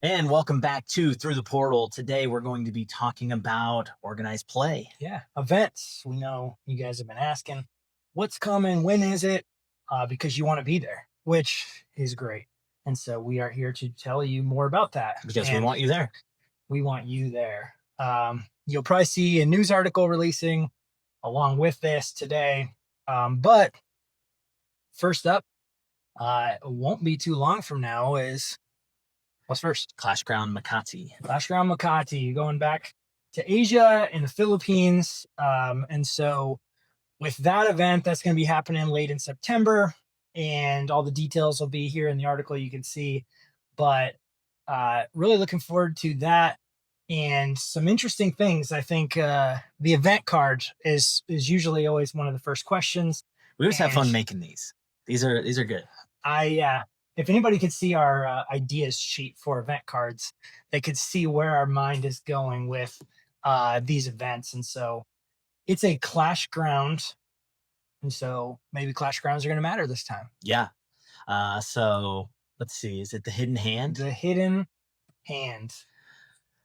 And welcome back to Through the Portal. Today we're going to be talking about organized play. Yeah, events. We know you guys have been asking what's coming, when is it, because you want to be there, which is great. And so we are here to tell you more about that. Because we And want you there. we want you there. You'll probably see a news article releasing along with this today. But first up, it won't be too long from now is what's first? Clashground Makati. Clashground Makati, going back to Asia and the Philippines. And so with that event, that's going to be happening late in September, and all the details will be here in the article you can see. But really looking forward to that and some interesting things. I think the event card is usually always one of the first questions. We always have fun making these. These are good. If anybody could see our ideas sheet for event cards, they could see where our mind is going with these events. And so it's a Clashground. And so maybe Clashgrounds are going to matter this time. Yeah. So let's see. Is it the hidden hand? The hidden hand.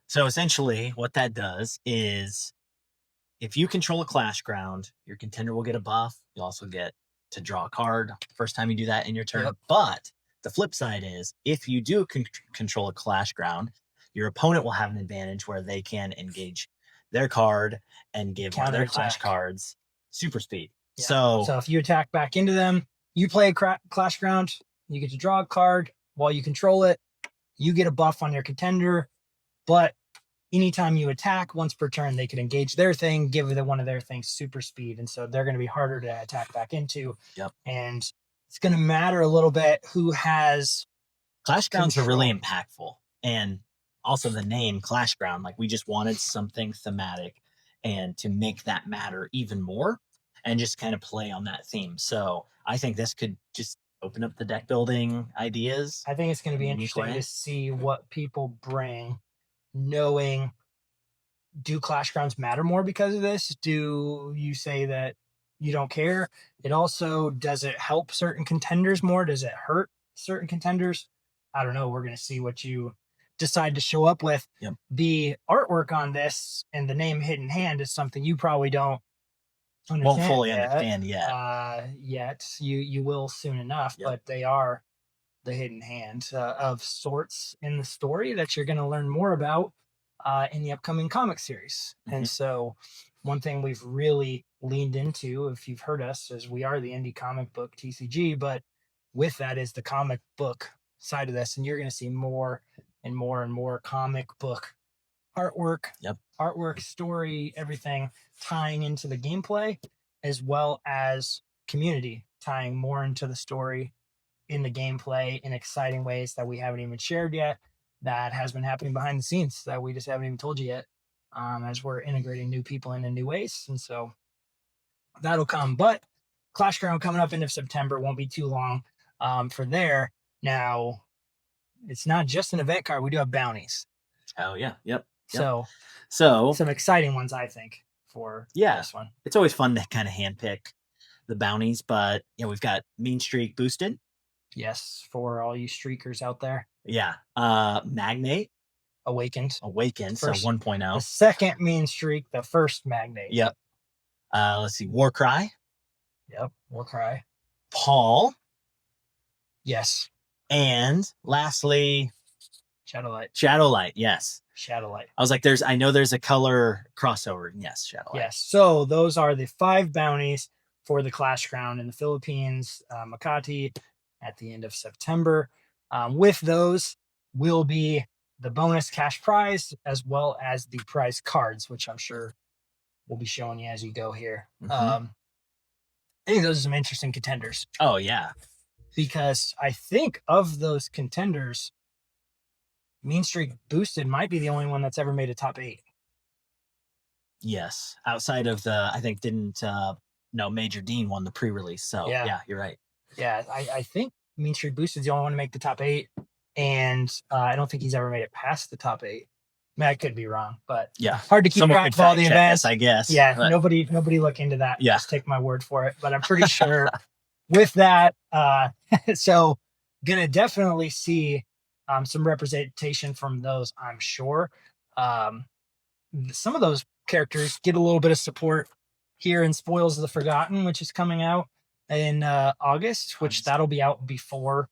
So essentially what that does is if you control a Clashground, your contender will get a buff. You'll also get to draw a card first time you do that in your turn. Yep. But the flip side is if you do control a Clashground, your opponent will have an advantage where they can engage their card and give one of their Clash cards super speed. Yeah. So if you attack back into them, you play a Clashground, you get to draw a card while you control it. You get a buff on your contender, but anytime you attack once per turn, they can engage their thing, give one of their things super speed. And so they're going to be harder to attack back into. Yep. And it's going to matter a little bit who has Clashgrounds are really impactful. And also the name Clashground, like we just wanted something thematic and to make that matter even more and just kind of play on that theme. So I think this could just open up the deck building ideas. I think it's going to be interesting to see what people bring, knowing, do Clashgrounds matter more because of this? Do you say that you don't care? It also, does it help certain contenders more? Does it hurt certain contenders? I don't know. We're going to see what you decide to show up with. Yep. The artwork on this and the name Hidden Hand is something you probably don't understand. Won't fully understand yet. You will soon enough. Yep. But they are the hidden hand of sorts in the story that you're going to learn more about in the upcoming comic series. Mm-hmm. And so one thing we've really leaned into, if you've heard us, is we are the indie comic book TCG, but with that is the comic book side of this. And you're going to see more and more and more comic book artwork, story, everything tying into the gameplay, as well as community tying more into the story in the gameplay in exciting ways that we haven't even shared yet, that has been happening behind the scenes that we just haven't even told you yet, as we're integrating new people in new ways. And so that'll come. But Clashground coming up end of September, won't be too long for there. Now, it's not just an event card. We do have bounties. Oh, yeah. Yep. So some exciting ones, I think, for this one. It's always fun to kind of handpick the bounties, but we've got Mean Streak boosted. Yes, for all you streakers out there. Yeah. Magnate. Awakened. So 1.0. The second Mean Streak, the first Magnate. Yep. Let's see. Warcry. Yep. Warcry. Paul. Yes. And lastly, Shadowlight. Yes. Shadowlight. I was like, I know there's a color crossover. Yes. Shadowlight. Yes. So those are the 5 bounties for the Clashground in the Philippines, Makati, at the end of September. With those will be the bonus cash prize as well as the prize cards, which I'm sure we'll be showing you as you go here. Mm-hmm. I think those are some interesting contenders. Oh, yeah. Because I think of those contenders, Mean Streak Boosted might be the only one that's ever made a top 8. Yes. Outside of I think Major Dean won the pre-release. So yeah, you're right. Yeah, I think Mean Streak Boosted is the only one to make the top 8. And I don't think he's ever made it past the top 8. I mean, I could be wrong, but hard to keep track of all the events. I guess. Yeah, but nobody look into that. Yeah. Just take my word for it. But I'm pretty sure with that, so gonna definitely see some representation from those, I'm sure. Some of those characters get a little bit of support here in Spoils of the Forgotten, which is coming out in August, which that'll be out before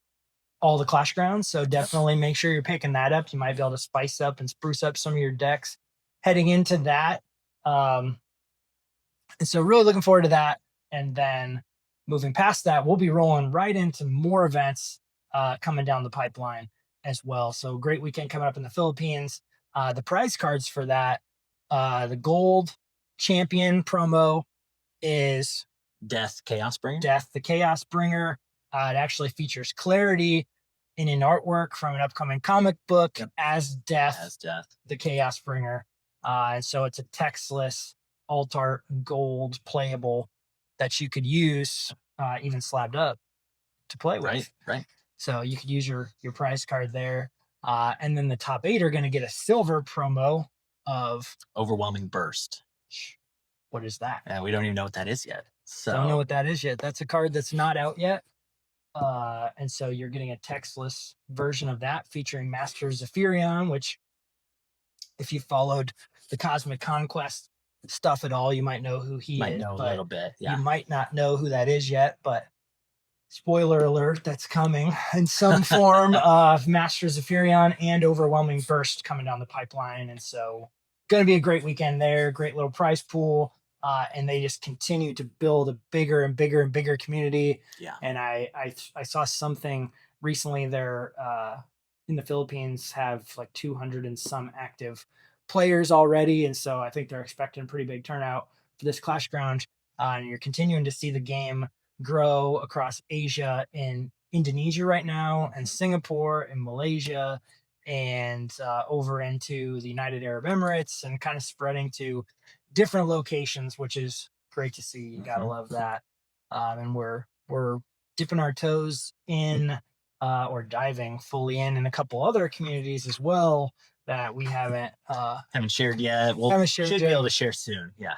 all the Clash Grounds. So definitely make sure you're picking that up. You might be able to spice up and spruce up some of your decks heading into that. And so really looking forward to that. And then moving past that, we'll be rolling right into more events coming down the pipeline as well. So great weekend coming up in the Philippines. The prize cards for that, the gold champion promo is Death Chaos Bringer. Death the Chaos Bringer. It actually features Clarity in an artwork from an upcoming comic book as Death the Chaos Bringer. And so it's a textless alt art gold playable that you could use even slabbed up to play with. Right. So you could use your prize card there. And then the top 8 are going to get a silver promo of Overwhelming Burst. What is that? Yeah, we don't even know what that is yet. So don't know what that is yet. That's a card that's not out yet. And so you're getting a textless version of that featuring Master Zephyrion, which if you followed the Cosmic Conquest stuff at all, you might know who he might is. know a little bit. Yeah. You might not know who that is yet, but spoiler alert, that's coming in some form of Master Zephyrion and Overwhelming Burst coming down the pipeline. And so going to be a great weekend there, great little prize pool. And they just continue to build a bigger and bigger and bigger community. Yeah. And I saw something recently there in the Philippines have like 200 and some active players already. And so I think they're expecting a pretty big turnout for this Clash Ground. And you're continuing to see the game grow across Asia and Indonesia right now, and Singapore and Malaysia, and over into the United Arab Emirates, and kind of spreading to different locations, which is great to see. You gotta love that. And we're dipping our toes in or diving fully in a couple other communities as well that we haven't shared yet. We'll should be able to share soon. Yeah.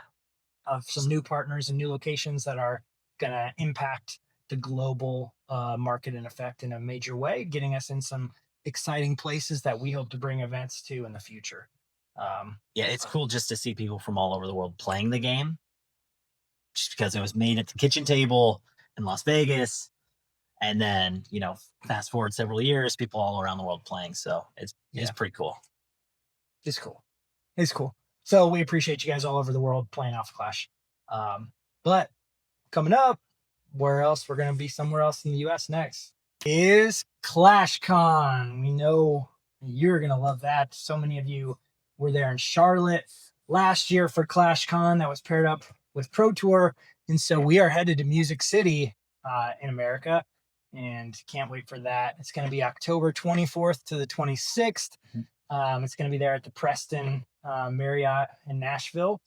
Of some new partners and new locations that are gonna impact the global market and effect in a major way, getting us in some exciting places that we hope to bring events to in the future. Yeah, it's cool just to see people from all over the world playing the game, just because it was made at the kitchen table in Las Vegas, and then fast forward several years, people all around the world playing. So it's pretty cool. It's cool. So we appreciate you guys all over the world playing Alpha Clash. But coming up, where else? We're going to be somewhere else in the U.S. next is ClashCon. We know you're going to love that. So many of you were there in Charlotte last year for ClashCon. That was paired up with Pro Tour. And so we are headed to Music City in America, and can't wait for that. It's going to be October 24th to the 26th. It's going to be there at the Preston Marriott in Nashville.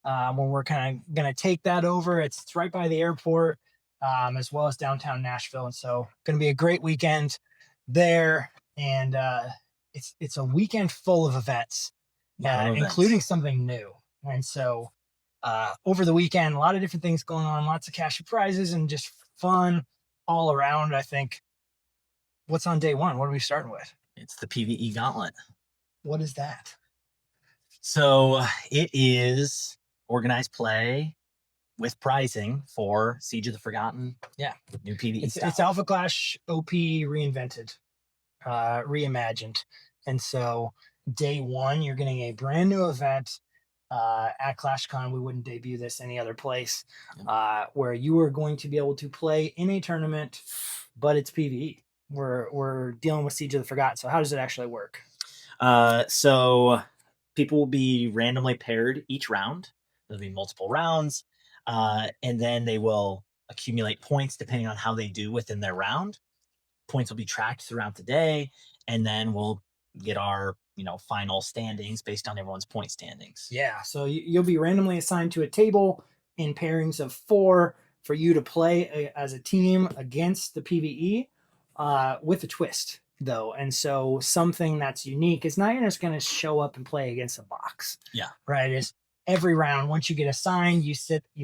When we're kind of going to take that over. It's right by the airport, as well as downtown Nashville. And so going to be a great weekend there. And it's a weekend full of events, including something new. And so over the weekend, a lot of different things going on, lots of cash prizes and just fun all around. I think, what's on day one? What are we starting with? It's the PvE Gauntlet. What is that? So it is organized play with pricing for Siege of the Forgotten. Yeah. New PvE style. It's Alpha Clash OP reinvented, reimagined. And so day one, you're getting a brand new event at ClashCon. We wouldn't debut this any other place, where you are going to be able to play in a tournament, but it's PvE. We're dealing with Siege of the Forgotten. So how does it actually work? So people will be randomly paired each round. There'll be multiple rounds, and then they will accumulate points depending on how they do within their round. Points will be tracked throughout the day, and then we'll get our final standings based on everyone's point standings. Yeah, so you'll be randomly assigned to a table in pairings of 4 for you to play as a team against the PvE, with a twist though. And so something that's unique is not just going to show up and play against a box. Yeah. Right. Is every round, once you get assigned, you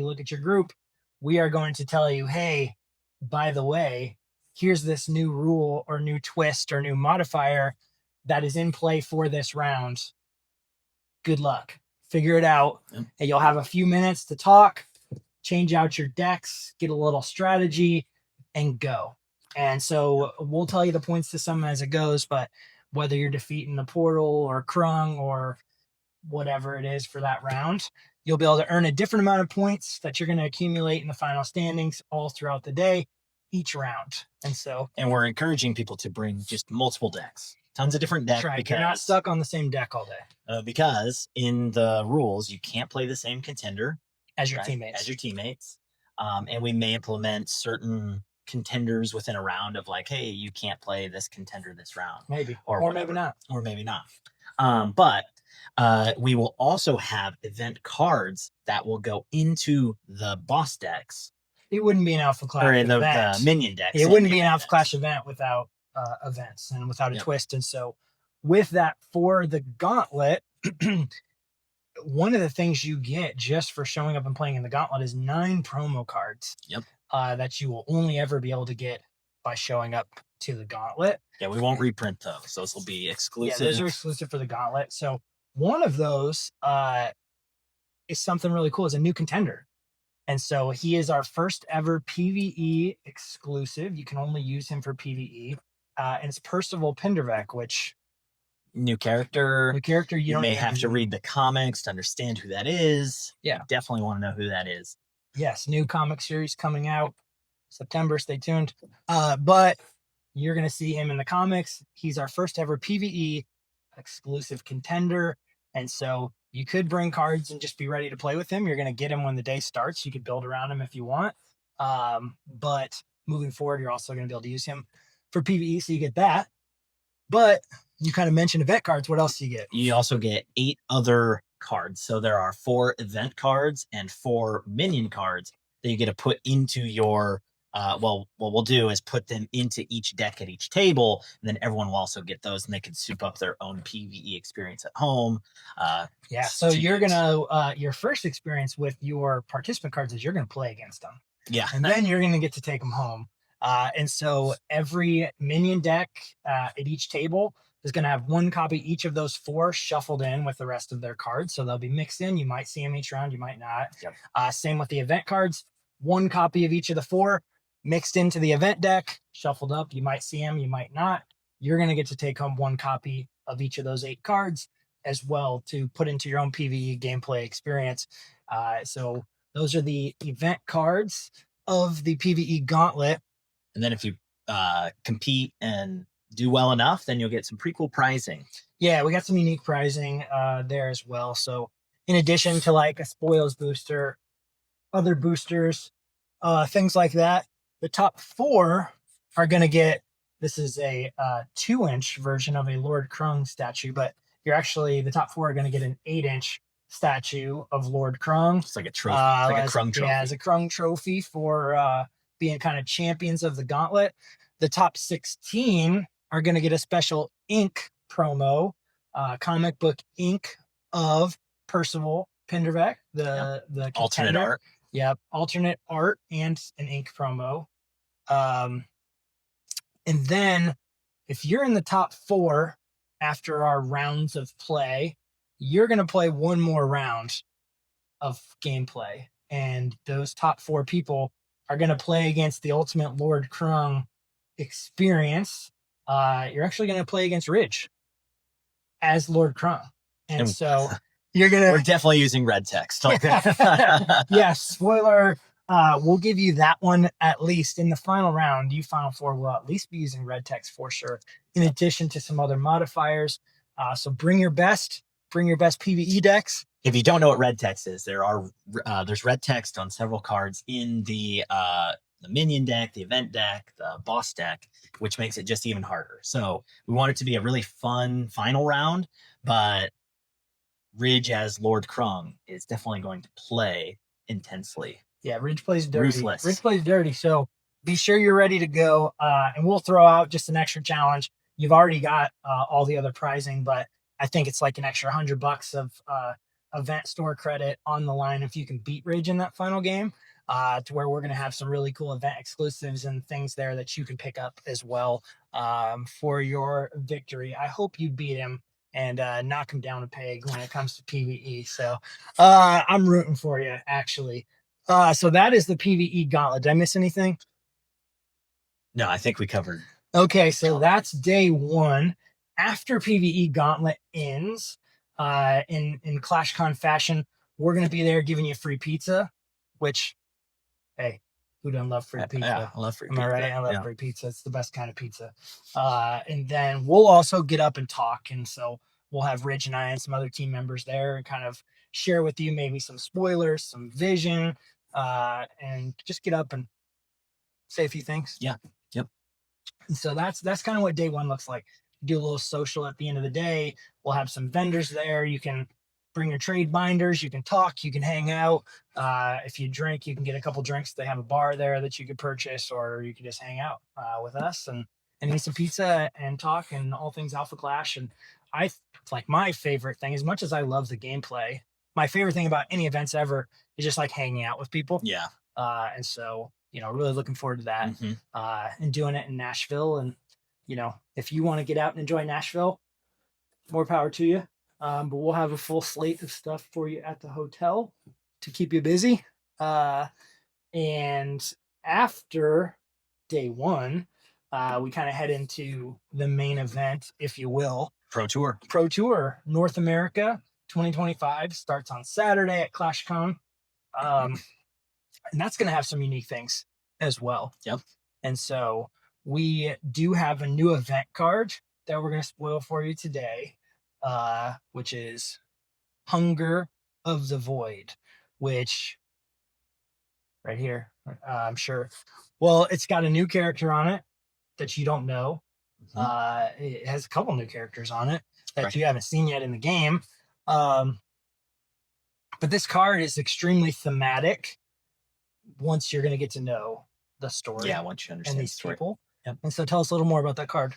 look at your group. We are going to tell you, hey, by the way, here's this new rule or new twist or new modifier that is in play for this round. Good luck. Figure it out. Yep. And you'll have a few minutes to talk, change out your decks, get a little strategy, and go. And so we'll tell you the points to sum as it goes, but whether you're defeating the portal or Krung or whatever it is for that round, you'll be able to earn a different amount of points that you're going to accumulate in the final standings all throughout the day, each round. And we're encouraging people to bring just multiple decks, tons of different decks. Right, because you're not stuck on the same deck all day. Because in the rules, you can't play the same contender as your teammates. And we may implement certain contenders within a round of like, hey, you can't play this contender this round. Maybe. Or maybe not. Or maybe not. But we will also have event cards that will go into the boss decks. It wouldn't be an Alpha Clash or the minion decks. It wouldn't be an Alpha Clash event without events and without a twist. And so with that, for the Gauntlet, one of the things you get just for showing up and playing in the Gauntlet is 9 promo cards. Yep. That you will only ever be able to get by showing up to the Gauntlet. Yeah, we won't reprint those. Those will be exclusive. Yeah, those are exclusive for the Gauntlet. So one of those is something really cool. It's a new contender. And so he is our first ever PvE exclusive. You can only use him for PvE. And it's Percival Pendervek, which... New character. You may have to read the comics to understand who that is. Yeah. You definitely want to know who that is. Yes, new comic series coming out September. Stay tuned. But you're going to see him in the comics. He's our first ever PvE exclusive contender. And so you could bring cards and just be ready to play with him. You're going to get him when the day starts. You could build around him if you want. But moving forward, you're also going to be able to use him for PvE. So you get that. But you kind of mentioned event cards. What else do you get? You also get 8 other cards. So there are 4 event cards and 4 minion cards that you get to put into your what we'll do is put them into each deck at each table, and then everyone will also get those, and they can soup up their own PvE experience at home. So you're gonna your first experience with your participant cards is you're gonna play against them. Yeah, and then you're gonna get to take them home. And so every minion deck at each table is going to have 1 copy each of those 4 shuffled in with the rest of their cards. So they'll be mixed in. You might see them each round. You might not. Yep. Same with the event cards. 1 copy of each of the 4 mixed into the event deck, shuffled up. You might see them. You might not. You're going to get to take home 1 copy of each of those 8 cards as well to put into your own PvE gameplay experience. So those are the event cards of the PvE Gauntlet. And then if you compete and do well enough, then you'll get some pretty cool prizing. Yeah, we got some unique prizing there as well. So in addition to like a spoils booster, other boosters, things like that, the top 4 are going to get, this is a 2-inch version of a Lord Krung statue, but the top 4 are going to get an 8-inch statue of Lord Krung. It's like a trophy. Like a Krung trophy. Yeah, as a Krung trophy for being kind of champions of the Gauntlet. The top 16 are going to get a special ink promo, comic book ink of Percival Pendervek, the alternate art. Yep, alternate art and an ink promo. And then if you're in the top 4 after our rounds of play, you're going to play 1 more round of gameplay. And those top 4 people are going to play against the ultimate Lord Krung experience. You're actually going to play against Ridge as Lord Krung. And so you're going to... We're definitely using red text. Yeah, spoiler. We'll give you that one at least in the final round. You Final 4 will at least be using red text for sure, in addition to some other modifiers. So bring your best PvE decks. If you don't know what red text is, there's red text on several cards in the minion deck, the event deck, the boss deck, which makes it just even harder. So we want it to be a really fun final round, but Ridge as Lord Krung is definitely going to play intensely. Yeah, Ridge plays dirty. Ruthless. Ridge plays dirty, so be sure you're ready to go. And we'll throw out just an extra challenge. You've already got all the other prizing, but I think it's like an extra $100 of event store credit on the line if you can beat Ridge in that final game, to where we're going to have some really cool event exclusives and things there that you can pick up as well for your victory. I hope you beat him and knock him down a peg when it comes to PvE. So I'm rooting for you, actually. So that is the PvE Gauntlet. Did I miss anything? No, I think we covered. Okay, so that's day one. After PvE Gauntlet ends, in ClashCon fashion, we're gonna be there giving you free pizza. Which, hey, who doesn't love free pizza? Yeah, I love free pizza. Am I right? I love free pizza. It's the best kind of pizza. And then we'll also get up and talk, and so we'll have Ridge and I and some other team members there and kind of share with you maybe some spoilers, some vision, and just get up and say a few things. Yeah. Yep. And so that's kind of what day one looks like. Do a little social at the end of the day. We'll have some vendors there. You can bring your trade binders. You can talk. You can hang out. If you drink, you can get a couple drinks. They have a bar there that you could purchase, or you can just hang out with us and eat some pizza and talk and all things Alpha Clash. And like my favorite thing, as much as I love the gameplay, my favorite thing about any events ever is just like hanging out with people. Yeah. And so, really looking forward to that and doing it in Nashville. And, if you want to get out and enjoy Nashville, more power to you. But we'll have a full slate of stuff for you at the hotel to keep you busy. And after day one, we kind of head into the main event, if you will. Pro Tour North America 2025 starts on Saturday at ClashCon. And that's going to have some unique things as well. Yep. And so we do have a new event card that we're going to spoil for you today, which is Hunger of the Void, which right here, I'm sure. Well, it's got a new character on it that you don't know. It has a couple new characters on it that you haven't seen yet in the game. But this card is extremely thematic once you're going to get to know the story. Yeah, once you understand and these the story. people. Yep. And so tell us a little more about that card.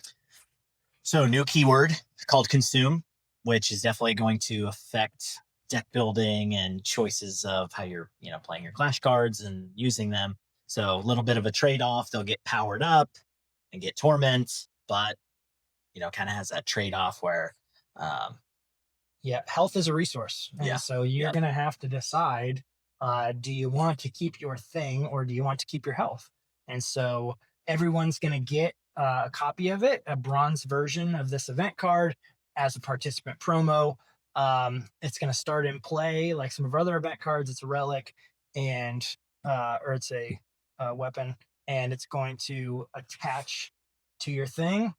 So new keyword called Consume, which is definitely going to affect deck building and choices of how you're, playing your Clash cards and using them. So a little bit of a trade-off. They'll get powered up and get torment, but, kind of has that trade-off where... health is a resource. And so you're going to have to decide, do you want to keep your thing or do you want to keep your health? And so everyone's going to get a copy of it, a bronze version of this event card as a participant promo. It's going to start in play like some of our other event cards. It's a relic and or it's a weapon, and it's going to attach to your thing.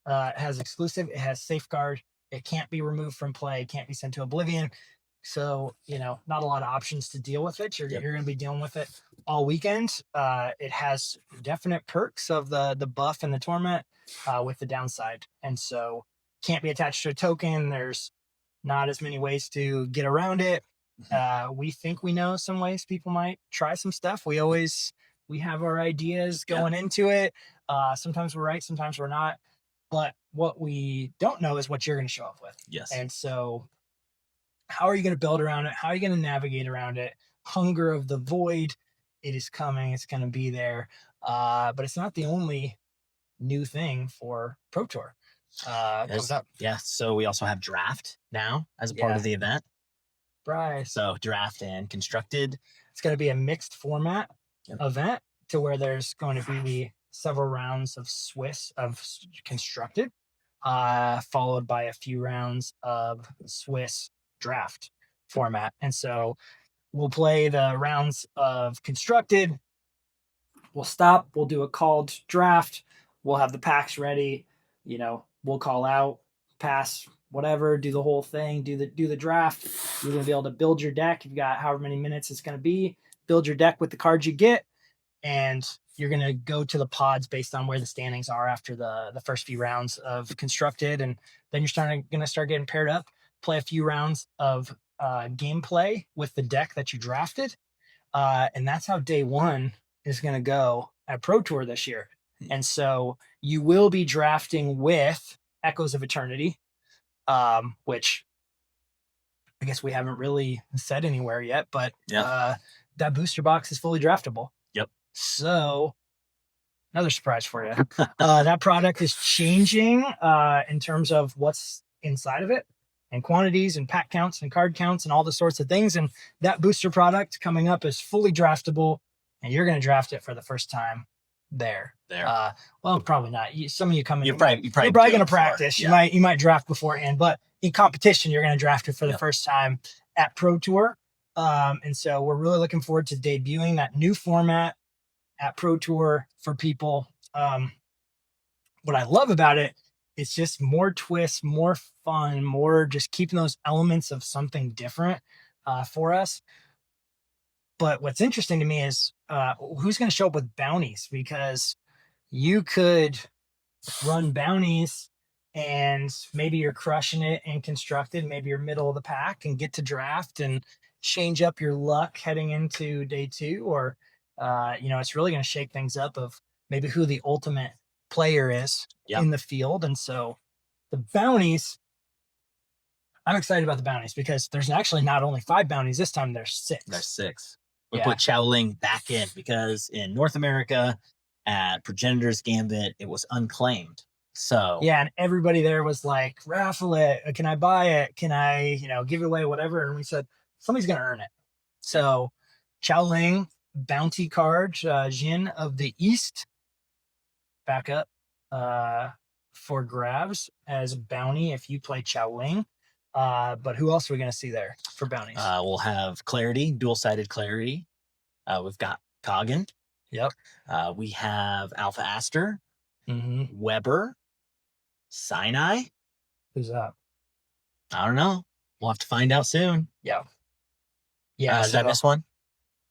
It has exclusive, it has safeguard, it can't be removed from play, can't be sent to oblivion. So, not a lot of options to deal with it. You're going to be dealing with it all weekend. It has definite perks of the buff and the torment with the downside. And so can't be attached to a token. There's not as many ways to get around it. We think we know some ways people might try some stuff. We have our ideas going into it. Sometimes we're right, sometimes we're not. But what we don't know is what you're going to show up with. Yes. And so how are you going to build around it? How are you going to navigate around it? Hunger of the Void, it is coming. It's going to be there. But it's not the only new thing for Pro Tour. Comes up. Yeah. So we also have Draft now as a part of the event. Right. So Draft and Constructed. It's going to be a mixed format event to where there's going to be several rounds of Constructed, followed by a few rounds of Swiss Draft format. And so we'll play the rounds of Constructed. We'll stop. We'll do a called draft. We'll have the packs ready. We'll call out, pass, whatever, do the whole thing, do the draft. You're going to be able to build your deck. You've got however many minutes it's going to be. Build your deck with the cards you get. And you're going to go to the pods based on where the standings are after the first few rounds of Constructed. And then you're going to start getting paired up, play a few rounds of gameplay with the deck that you drafted. And that's how day one is going to go at Pro Tour this year. And so you will be drafting with Echoes of Eternity, which I guess we haven't really said anywhere yet, but Yeah. that booster box is fully draftable. Yep. So another surprise for you. That product is changing in terms of what's inside of it and quantities and pack counts and card counts and all the sorts of things. And that booster product coming up is fully draftable, and you're going to draft it for the first time there. Well, probably not. Some of you come in. You're probably going to practice. Yeah. You might draft beforehand, but in competition, you're going to draft it for the first time at Pro Tour. And so we're really looking forward to debuting that new format at Pro Tour for people. What I love about it, it's just more twists, more fun, more just keeping those elements of something different for us. But what's interesting to me is who's going to show up with bounties, because you could run bounties and maybe you're crushing it in constructed, maybe you're middle of the pack and get to draft and change up your luck heading into day 2, or it's really going to shake things up of maybe who the ultimate player is in the field. And so the bounties, I'm excited about the bounties because there's actually not only 5 bounties this time, there's 6. There's 6. We put Chowling back in because in North America at Progenitor's Gambit, it was unclaimed. So yeah, and everybody there was like, raffle it. Can I buy it? Can I, give it away, whatever? And we said, somebody's going to earn it. So Chowling bounty card, Jin of the East, back up for grabs as bounty if you play Chowling. But who else are we going to see there for bounties? We'll have Clarity, dual-sided Clarity. We've got Coggin. Yep. We have Alpha Aster, Weber, Sinai. Who's that? I don't know. We'll have to find out soon. Yeah. Did I miss one?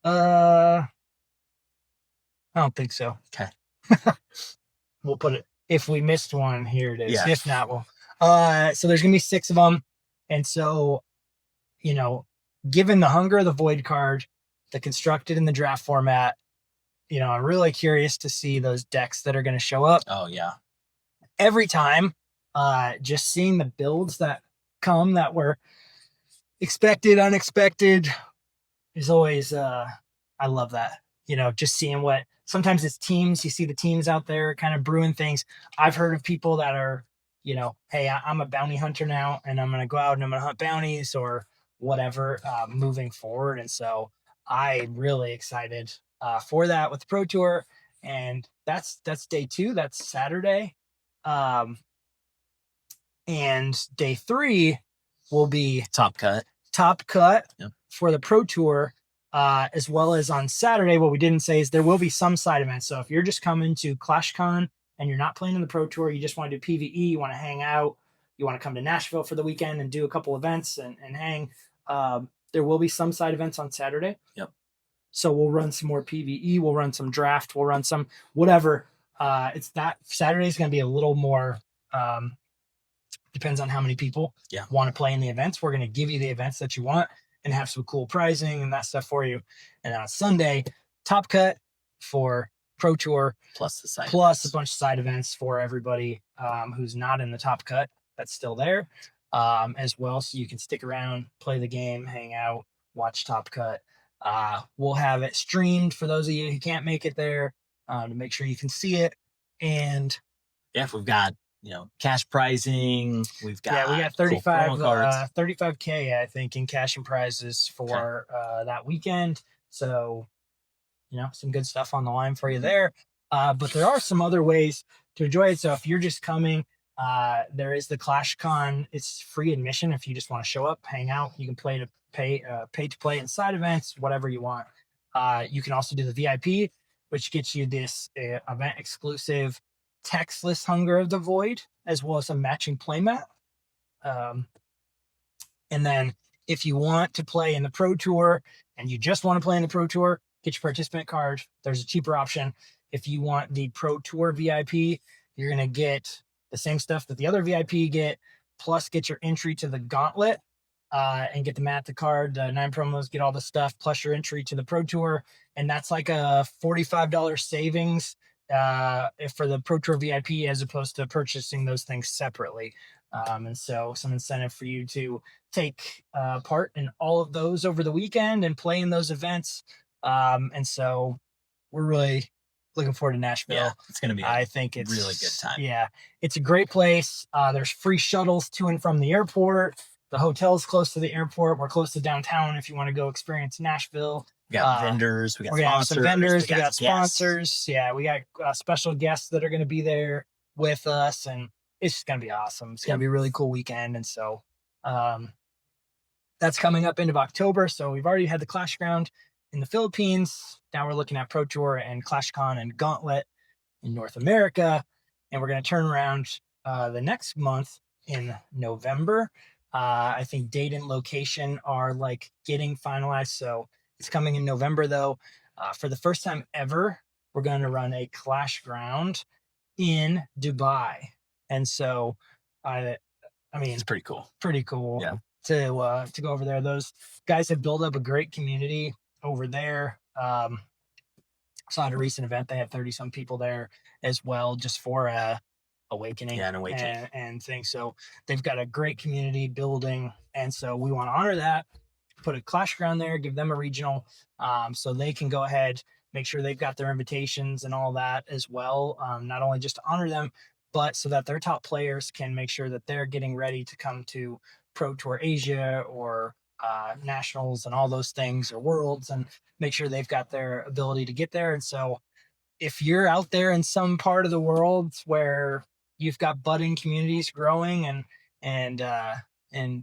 I don't think so. Okay. We'll put it, if we missed one, here it is. Yeah. If not, we'll. So there's going to be 6 of them. And so, given the Hunger of the Void card, the constructed in the draft format, I'm really curious to see those decks that are going to show up. Oh, yeah. Every time, just seeing the builds that come that were expected, unexpected is always, I love that. Just seeing what, sometimes it's teams, you see the teams out there kind of brewing things. I've heard of people that are, hey, I'm a bounty hunter now, and I'm going to go out and I'm going to hunt bounties or whatever moving forward. And so I'm really excited for that with the Pro Tour. And that's day 2. That's Saturday. And day 3 will be Top cut for the Pro Tour. As well as on Saturday, what we didn't say is there will be some side events. So if you're just coming to ClashCon and you're not playing in the Pro Tour, you just want to do PvE, you want to hang out, you want to come to Nashville for the weekend and do a couple events and hang, there will be some side events on Saturday. Yep. So we'll run some more PvE, we'll run some draft, we'll run some whatever. It's that Saturday is going to be a little more, depends on how many people want to play in the events. We're going to give you the events that you want and have some cool pricing and that stuff for you. And on Sunday, Top Cut for Pro Tour, plus a bunch of side events for everybody who's not in the Top Cut that's still there as well. So you can stick around, play the game, hang out, watch Top Cut. We'll have it streamed for those of you who can't make it there to make sure you can see it. And if we've got cash pricing, we got 35K I think in cash and prizes for that weekend. So some good stuff on the line for you there. But there are some other ways to enjoy it. So if you're just coming, there is the ClashCon. It's free admission if you just want to show up, hang out. You can pay to play in side events, whatever you want. You can also do the VIP, which gets you this event exclusive textless Hunger of the Void, as well as a matching playmat. And then if you want to play in the Pro Tour and you just want to play in the Pro Tour, get your participant card. There's a cheaper option. If you want the Pro Tour VIP, you're going to get the same stuff that the other VIP get, plus get your entry to the Gauntlet and get the Math card, 9 promos, get all the stuff, plus your entry to the Pro Tour. And that's like a $45 savings for the Pro Tour VIP as opposed to purchasing those things separately. And so some incentive for you to take part in all of those over the weekend and play in those events. And so we're really looking forward to Nashville. Yeah, it's going to be I think it's really good time. Yeah, it's a great place. There's free shuttles to and from the airport. The hotel's close to the airport. We're close to downtown if you want to go experience Nashville. We got vendors, we got We're gonna have sponsors, some vendors, we got guests. sponsors. Yeah, we got special guests that are going to be there with us, and it's just going to be awesome. It's going to be a really cool weekend. And so that's coming up end of October. So we've already had the Clashground in the Philippines. Now we're looking at Pro Tour and ClashCon and Gauntlet in North America. And we're going to turn around the next month in November. I think date and location are like getting finalized. So it's coming in November, though. For the first time ever, we're going to run a Clashground in Dubai. And so, I mean, it's pretty cool. Pretty cool. Yeah. To go over there. Those guys have built up a great community over there. Saw at a recent event they had 30 some people there as well, just for awakening. Yeah, an awakening and things. So they've got a great community building, and so we want to honor that. Put a Clashground there, give them a regional, so they can go ahead, make sure they've got their invitations and all that as well. Not only just to honor them, but so that their top players can make sure that they're getting ready to come to Pro Tour Asia or nationals and all those things, or worlds, and make sure they've got their ability to get there. And so if you're out there in some part of the world where you've got budding communities growing, and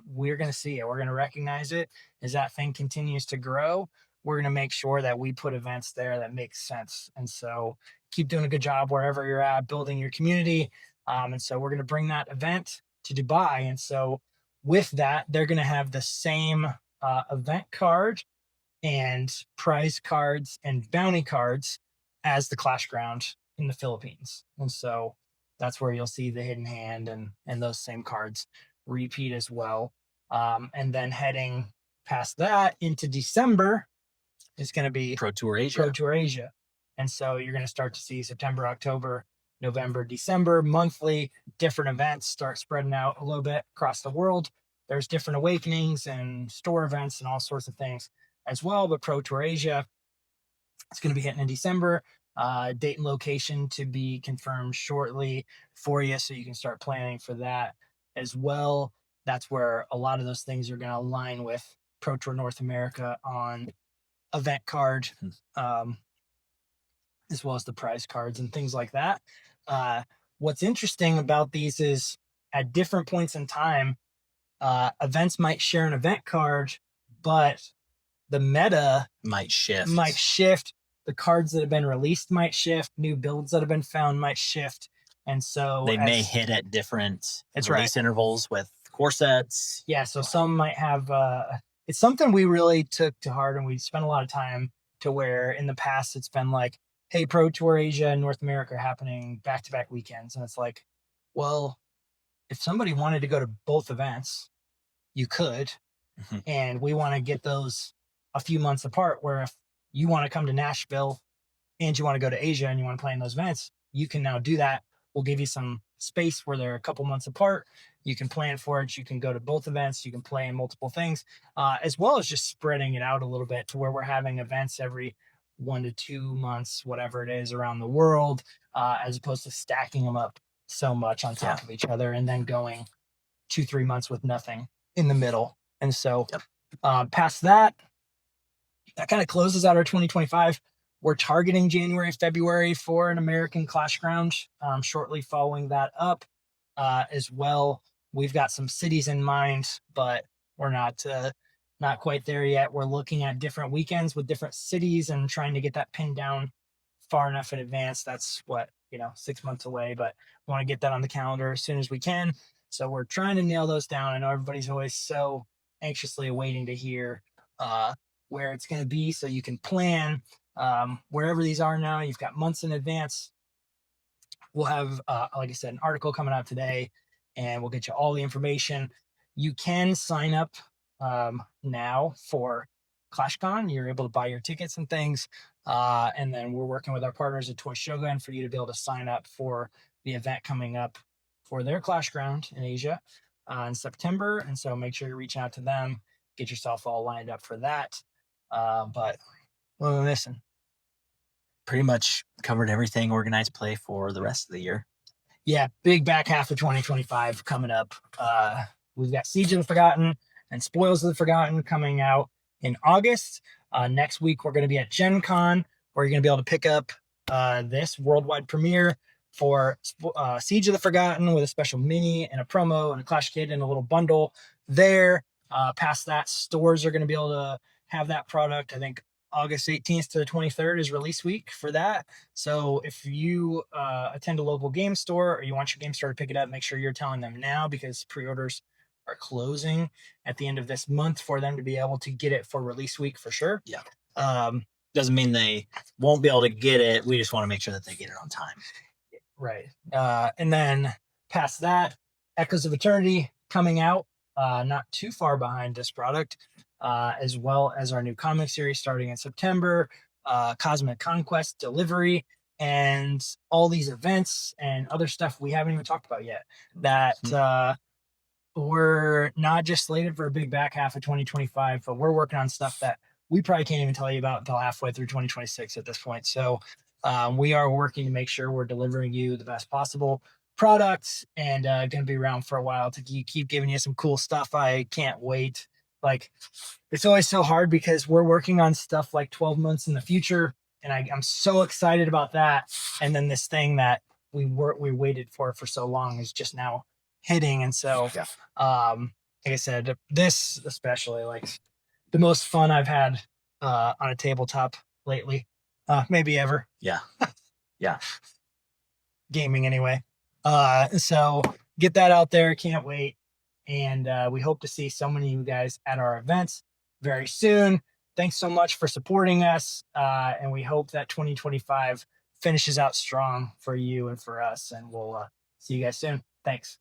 we're going to see it, we're going to recognize it as that thing continues to grow. We're going to make sure that we put events there that make sense. And so keep doing a good job wherever you're at, building your community. And so we're going to bring that event to Dubai. And so with that, they're going to have the same event card and prize cards and bounty cards as the Clashground in the Philippines. And so that's where you'll see the hidden hand and those same cards repeat as well. And then heading past that into December is going to be Pro Tour Asia. And so you're going to start to see September, October, November, December, monthly different events start spreading out a little bit across the world. There's different awakenings and store events and all sorts of things as well. But Pro Tour Asia, it's going to be hitting in December. Date and location to be confirmed shortly for you, so you can start planning for that as well. That's where a lot of those things are going to align with Pro Tour North America on event card, as well as the prize cards and things like that. What's interesting about these is at different points in time, events might share an event card, but the meta might shift. The cards that have been released might shift. New builds that have been found might shift. And so they may hit at different release intervals with core sets. Yeah, so some might have it's something we really took to heart, and we spent a lot of time to where in the past it's been like, hey, Pro Tour Asia and North America are happening back-to-back weekends. And it's like, well, if somebody wanted to go to both events, you could. Mm-hmm. And we want to get those a few months apart, where if you want to come to Nashville and you want to go to Asia and you want to play in those events, you can now do that. We'll give you some space where they're a couple months apart. You can plan for it. You can go to both events. You can play in multiple things, as well as just spreading it out a little bit to where we're having events every 1 to 2 months, whatever it is, around the world, as opposed to stacking them up so much on top of each other and then going 2-3 months with nothing in the middle. And so past that kind of closes out our 2025. We're targeting January, February for an American Clashground, shortly following that up as well. We've got some cities in mind, but we're not quite there yet. We're looking at different weekends with different cities and trying to get that pinned down far enough in advance. That's 6 months away, but we want to get that on the calendar as soon as we can. So we're trying to nail those down. I know everybody's always so anxiously awaiting to hear where it's going to be, so you can plan wherever these are now. You've got months in advance. We'll have, like I said, an article coming out today, and we'll get you all the information. You can sign up now for ClashCon. You're able to buy your tickets and things. And then we're working with our partners at Toy Shogun for you to be able to sign up for the event coming up for their Clashground in Asia in September. And so make sure you're reaching out to them, get yourself all lined up for that. But what am I missing? Pretty much covered everything organized play for the rest of the year. Yeah, big back half of 2025 coming up. We've got Siege of the Forgotten and Spoils of the Forgotten coming out in August. Next week, we're going to be at Gen Con, where you're going to be able to pick up this worldwide premiere for Siege of the Forgotten with a special mini and a promo and a Clash Kit and a little bundle there. Past that, stores are going to be able to have that product. I think August 18th to the 23rd is release week for that. So if you attend a local game store or you want your game store to pick it up, make sure you're telling them now, because pre-orders are closing at the end of this month for them to be able to get it for release week for sure. Yeah. Doesn't mean they won't be able to get it. We just want to make sure that they get it on time. Right. And then past that, Echoes of Eternity coming out, not too far behind this product, as well as our new comic series starting in September, Cosmic Conquest Delivery, and all these events and other stuff we haven't even talked about yet that we're not just slated for a big back half of 2025, but we're working on stuff that we probably can't even tell you about until halfway through 2026 at this point. So we are working to make sure we're delivering you the best possible products, and going to be around for a while to keep giving you some cool stuff. I can't wait. Like, it's always so hard because we're working on stuff like 12 months in the future, and I'm so excited about that. And then this thing that we waited for so long is just now hitting. And so, like I said, this especially, like, the most fun I've had on a tabletop lately, maybe ever. Yeah. Yeah. Gaming anyway. So get that out there. Can't wait. And we hope to see so many of you guys at our events very soon. Thanks so much for supporting us. And we hope that 2025 finishes out strong for you and for us. And we'll see you guys soon. Thanks.